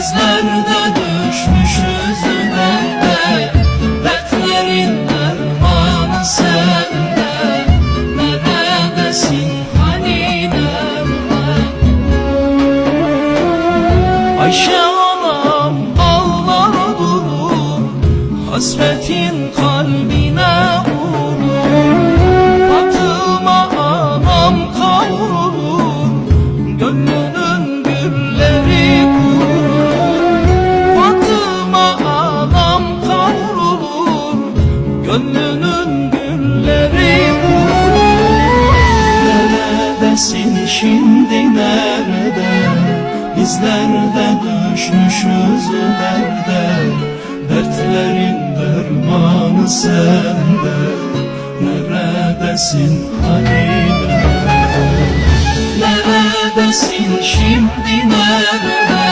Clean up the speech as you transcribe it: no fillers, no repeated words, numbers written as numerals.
Bizler de düşmüşüz derde, dertlerin dermanı sende. Neredesin hani nerede? Ayşe anam ağlar durur, hasretin kalbine vurur. Fatıma anam kavrulur, gönlünün gülleri kurur. Fatıma anam kavrulur, gönlünün gülleri kurur. Neredesin şimdi nerede? Bizler de düşmüşüz derde, dertlerin dermanı sende. Neredesin hani nerede? Neredesin şimdi nerede?